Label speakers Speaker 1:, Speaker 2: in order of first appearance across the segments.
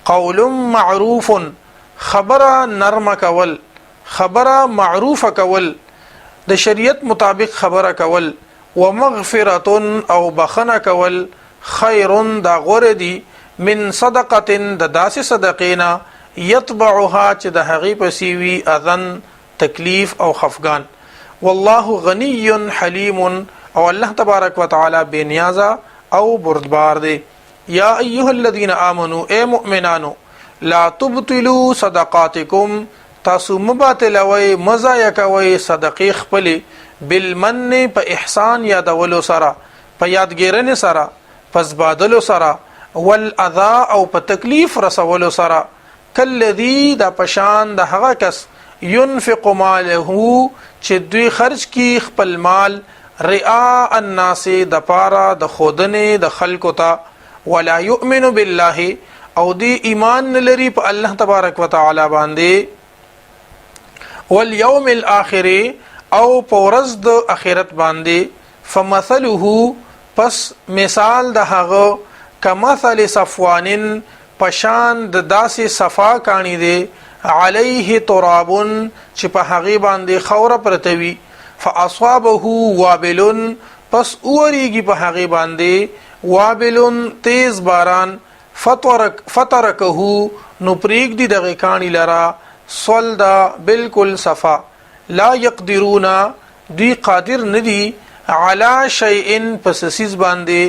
Speaker 1: قول معروف خبره نرم کول، خبره معروف کول، د شریعت مطابق خبره کول، ومغفرة او بخنه کول، خیر دا غوره دی من صدقه د داسې صدقینا یتبعها چې د هغې پسې وي اذن تکلیف او خفګان. والله غنی حلیم او الله تبارک وتعالی بے نیازه او بردبار دی. یا ایها الذین آمنوا اے مؤمنانو لا تبطلوا صدقاتکم تاسو مباطلوي مضایع کوي صدقې خپلې بالمن په احسان یادولو سره، په یادګیرنې سره، په زبادلو سره، والاذى او په تکلیف رسولو سره، کلذي دا پشان د هغه کس ينفق ماله چې دوی خرج کی خپل مال رئاء الناس د پاره د خودنه د خلکو ته، ولا يؤمن بالله او دی ایمان لري په الله تبارک وتعالى باندې، والیوم الاخر او پورز د اخرت باندې، فمثله پس مثال د هغه کمثل صفوان پشان د داسې صفا کانی دی، علیه تراب چې په هغه باندې خوره پرتوي، فاصابه وابل پس اوریږي په هغه باندې وابل تیز باران، فترکه نو پریک دی دغه کانی لرا صلدا بالکل صفا، لا يقدرون دی قادر ندی علی شیء پس سیز باندې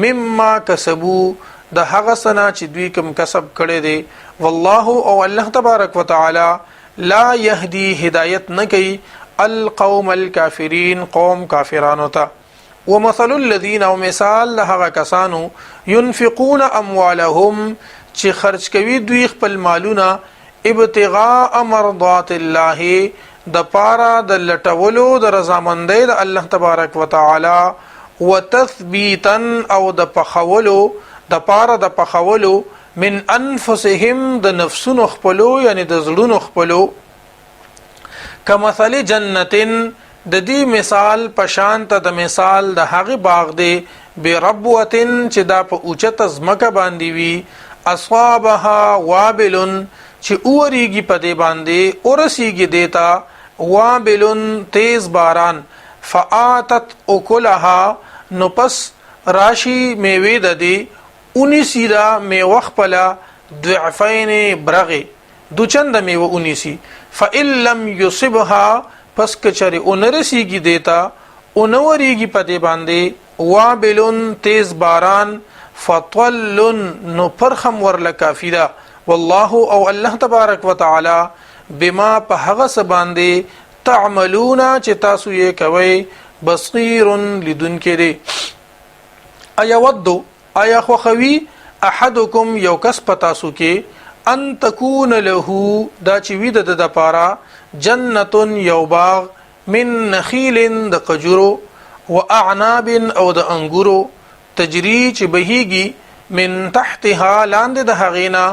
Speaker 1: مما کسبو د هغه سنا چې دوی کوم کسب کړي دي. والله او الله تبارک وتعالى لا يهدي هدایت نه کوي القوم الكافرین قوم کافرانو ته. ومثل الذين او مثال هغه کسانو ينفقون اموالهم چې خرج کوي دوی خپل مالونه ابتغاء مرضات الله د پارا د لټولو د رضامندۍ د الله تبارک وتعالى، وتثبيتا او د پخولو د پارا د پخولو من انفسهم د نفسونو خپلو یعنی د زړونو خپلو، کمثل جنتن د دې مثال پشانت د مثال د هغه باغ دی بربوتن چې دا په اوچت زمکه باندې وي، اصابها وابل چې اوریږي په دې باندې اورسیږي دیتا وابل تیز باران، فآتت اکلها نو پس راشی میوه د دی اونیسی دا میوه خپلا ضعفین برغی دو چند میوه اونیسی، فإن لم یصبها پس کچری اونرسیگی دیتا اونوریگی پدی باندی وابل تیز باران، فطل نو پرخم ورلکافی دا. والله او الله تبارک وتعالی بما په هغه څه باندې تعملون چې تاسو یې کوي بصیر لدونکې دی. ایود ایا خوخوي احدکم یو کس پتاسو کې ان تکون له دا چې وید د پارا جنتون یو باغ من نخیل د قجرو و اعناب او د انګورو تجری چې بهیږي من تحتها لاندې د هغینا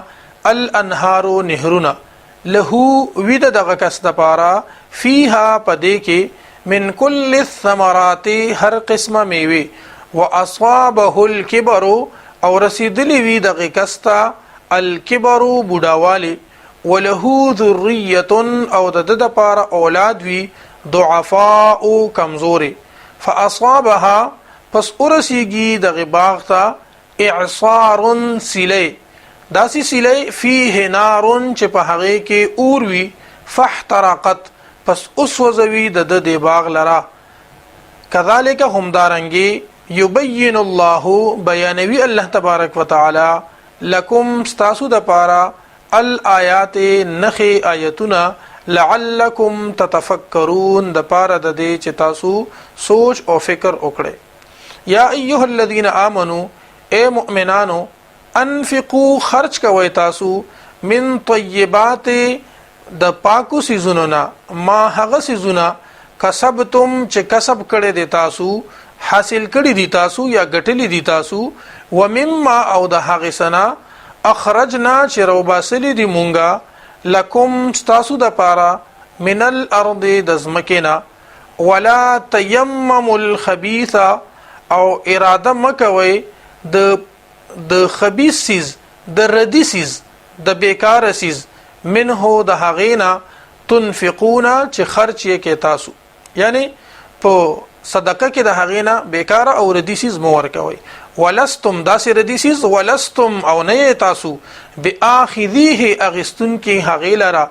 Speaker 1: الانهار نهرنا، له وید دغه کس د پارا فیها پدې کې من کل الثمرات هر قسمه میوه، واصابه الكبر او رسیدلی وی دغه کس ته الكبر بډاوالی، وله ذریه او د پارا اولاد وی ضعفاء کمزوري، فاصابها پس ورسیږي دغه باغ ته اعصار سیلی، داسی سیلی فيه نار چې په هغه کې اور وی، فاحترقت پس اسوزوی د باغ لرا. کذالک هم دارنګي یبین الله بیانوی الله تبارک وتعالى لکم استاسو د پارا الآیات نخی آیتنا لعلکم تتفکرون د پارا د دې چې تاسو سوچ او فکر وکړئ. یا ایها الذین آمنو اے مؤمنانو انفقوا خرج کوي تاسو من طیبات د پاکو سيزونو نا ما هغه سيزونه کسبتم چې کسب کړي دي تاسو، حاصل کړي دي تاسو یا ګټلي دي تاسو، ومما او د هغه سنا اخرجنا چې روباسلی دي مونږه لکم تاسو د پاره من الارض د زمکینا، ولا تیمموا الخبيث او اراده مکوي د خبيث سیز د ردی سیز د بیکار سیز منه د هغینا تنفقون چې خرچ یې کې تاسو یعنی په صدقه کې د هغینا بیکار او ردی سیز مو ورکوي ولستم داسې ردی سیز ولستم او نه تاسو باخذیه اغستون کې هغیلرا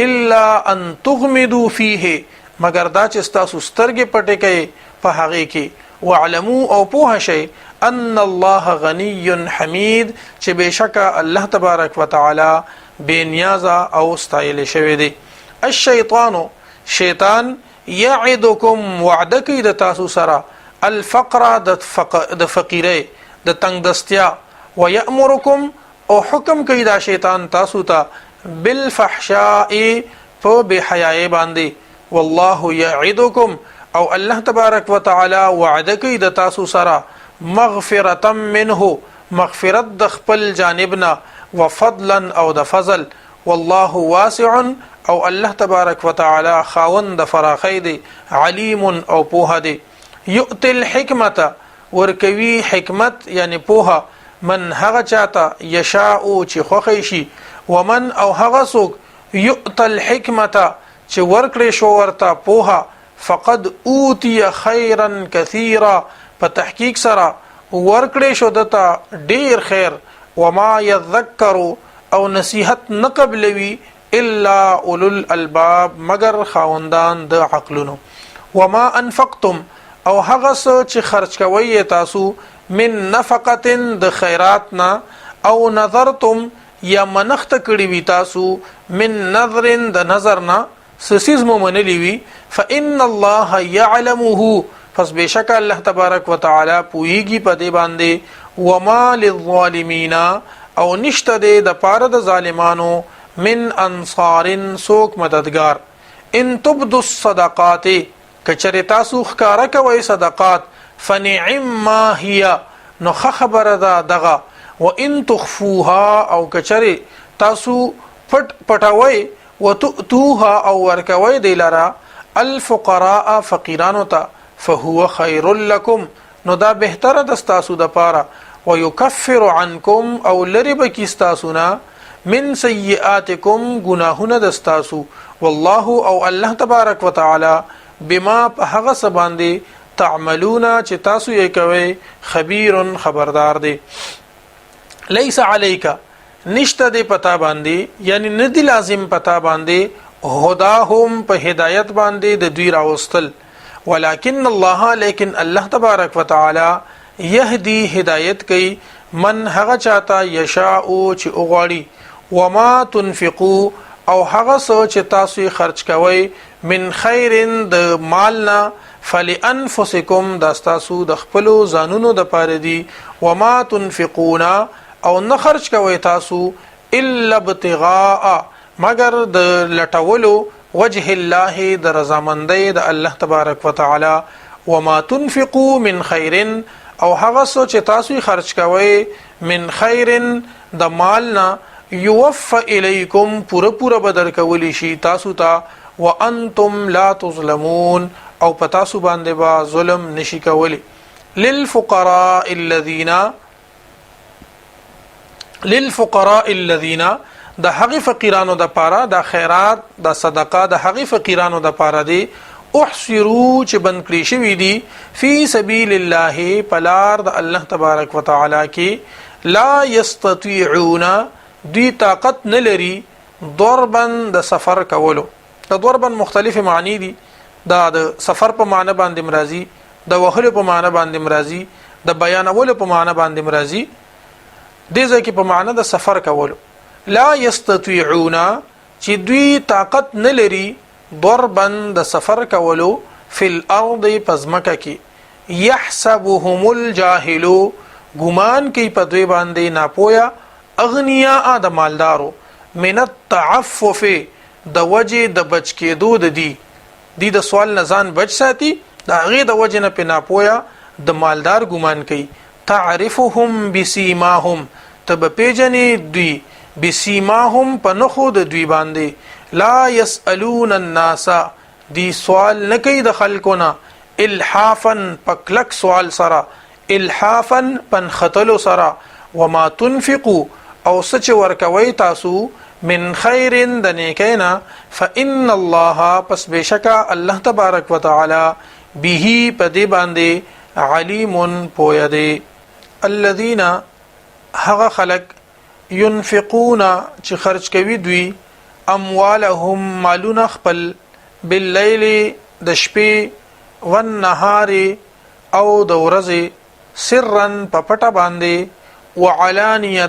Speaker 1: الا ان تغمدوا فيه مگر دا چې تاسو سترګې پټې کوي په هغه کې واعلموا او پوه شئ ان الله غنی حمید چې بشکا الله تبارک وتعالى بے نیاز او استایل شوی دی الشیطان شیطان یعدکم وعدکی د تاسو سره الفقر د فقیره د تنگ دستیا ويأمرکم او حکم کوي دا شیطان تاسو ته بالفحشاء په بحیاء باندې والله یعدکم او الله تبارک وتعالى وعده کوي د تاسو سره مغفرة منه مغفرت د خپل جانبنا وفضلا او د فضل والله واسع او الله تبارک وتعالى خاوند فراخی دی علیم او پوها دی یؤتی الحکمت ورکوی حکمت یعنی پوها من هغه چاته یشاء چې خوښی شي ومن او هغه څوک یؤت الحکمت چې ورکړي شو ورته پوها فقد اوتی خیرا کثیرا په تحقیق سره ورکړي شو دته ډیر خیر وما یذکر او نصیحت نقبلوی الا اولو الالباب مگر خاوندان د عقلونو وما انفقتم او هغه څه چې خرج کوي تاسو من نفقه د خیراتنا او نظرتم یا منخت کړي وي تاسو من نظر د نظرنا سسیز مومنلی وی فان الله يعلمه پس بشک الله تبارک وتعالى پویږي په دې باندې وما للظالمین او نشته د پاره د ظالمانو من انصار سوک مددگار ان تبدو الصدقات کچری تاسو ښکارا کوي صدقات فنعم ما هي نو خبر ده دغه وان تخفوها او کچری تاسو پټوي وتؤتوها او ورکوي دلرا الفقراء فقيرانو ته فهو خير لكم نو دا بهتره د تاسو د پاره ويكفر عنكم او لرب کیستاسونا من سیئاتکم گناهونه د تاسو والله او الله تبارک وتعالى بما هغه سباندي تعملون چې تاسو یې کوي خبير خبردار دی ليس عليك نشته دی پتا باندې یعنی ندی لازم پتا باندې هداهم په هدایت باندې د دوی راوستل ولكن الله لیکن الله تبارک وتعالى يهدي هدایت کوي من هغه چاته یشاء چې اوغاړي وما تنفقوا او هغه څه چې تاسو خرج کوئ من خیر د مالنا فلانفسکم د تاسو د خپل ځانونو د پاره دي وما تنفقون او نه خرج کوئ تاسو الا ابتغاء مگر د لټولو وجه الله د رضامندۍ د الله تبارک وتعالى وما تنفقوا من خیر او هغه څه چې تاسو خرج کوئ من خیر د مالنا يوفى اليكم پورا بدر کولی شي تاسو ته وانتم لا تظلمون او پتاسو باندې با ظلم نشي کولی للفقراء الذين د هغه فقیرانو د پاره د خیرات د صدقه د هغه فقیرانو د پاره دی احصروا چې بند کړی شوی دی فی سبیل الله پلار د الله تبارک وتعالى کې لا یستطيعون دوی طاقت نه لري ضربن د سفر کولو د ضربن مختلف معنی دي د سفر په معنی باندې مرضی د وهلو په معنی باندې مرضی د بیانولو په معنی باندې مرضی د ځکه په معنی د سفر کولو لا یستطيعون چې دوی طاقت نه لري ضربن د سفر کولو فی الارض پزمکه کې یحسبهم الجاهل ګمان کوي په دوی باندې ناپویا اغنیاء د مالدارو من التعفف د وجه د بچ کېدو د دی د سوال نزان بچ ساتي د هغه د وجه نه پنا پویا د مالدار ګمان کوي تعرفهم بسیماهم تب پیجنې دوی بسیماهم په نخو د دوی باندې لا يسالون الناس دی سوال نه کوي د خلکونه الحافا پکلک سوال سره الحافا پن خطلو سره وما تنفقوا او سچ ورکوي تاسو من خیر د نیکینا فإن الله پس بشکا الله تبارک وتعالى به پدې باندې علیم پویا دی. الذين هغه خلق ينفقون چې خرج کوي دوی اموالهم مالون خپل باللیل د شپې والنهار او د ورځې سرا په پټه باندې وعلانیه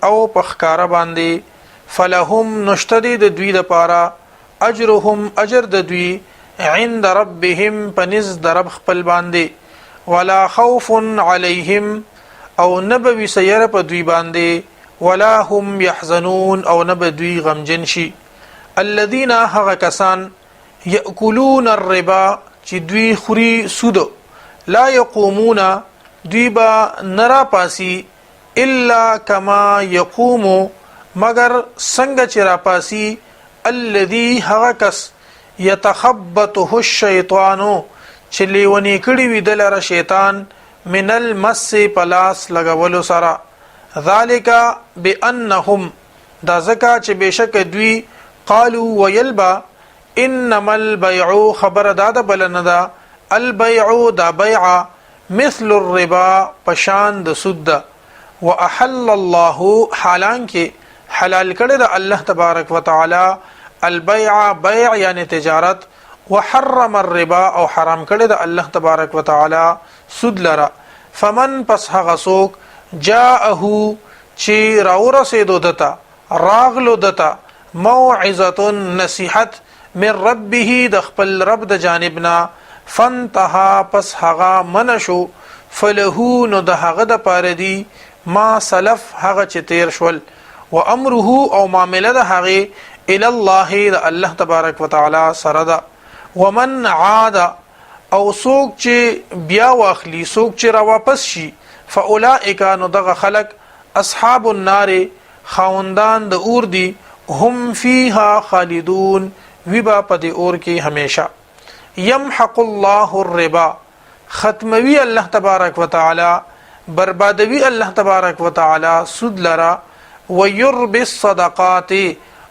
Speaker 1: او په ښکاره باندې فلهم نشتدي د دوی لپاره اجرهم اجر د دوی عند ربهم پنځ د رب خپل باندې ولا خوف عليهم او نبوي سير په دوی باندې ولا هم يحزنون او نبدوی غمجن شي. الذين هغه کسان ياكلون الربا چې دوی خوري سود لا يقومون دوی با نرا پاسی الا كما يقوم مگر څنګه چې را پاسی الذي هغه کس يتخبطه الشيطان چې لیونی کړي وي دلاره شیطان من المس پلاس لګولو سره ذالک بانهم دا زکا چې بشک دوی قالوا ويلبا انما البيع خبر داده بلندا البيع دا بيع مثل الربا پشان د سود واحل الله حالان کې حلال کړی د الله تبارک وتعالى البيع بيع یعنی تجارت وحرم الربا او حرام کړی د الله تبارک وتعالى سود لرا فمن پس هغه څوک جاءه چې راورسېدو دتا راغلو دتا موعظه نصیحت من ربه د خپل رب د جانبنا فانتها پس هغه منشو فله نو د هغه د پاره دی ما سلف هغه چې تیر شول و امره او معامله د هغه الى الله د الله تبارک وتعالى سره ده. ومن عاد او سوق چې بیا واخلی سوق چې را واپس شي فاولئک نو دغه خلق اصحاب النار خاوندان د اور دي هم فيها خالدون وبا پد اور کې همیشه. يمحق الله الربا ختموي الله تبارک وتعالى بربادوي الله تبارک وتعالى سود لرا ويربي الصدقات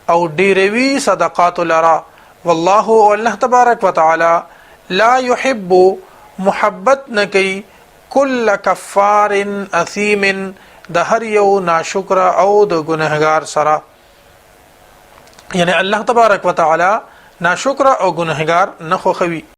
Speaker 1: او ډیروي صدقات لرا والله الله تبارک وتعالى لا يحب محبت نکي كل كفار اثيم د هر یو ناشکر او د ګناهګار سره یعنی الله تبارک وتعالى ناشکر او ګناهګار نه خوښوي.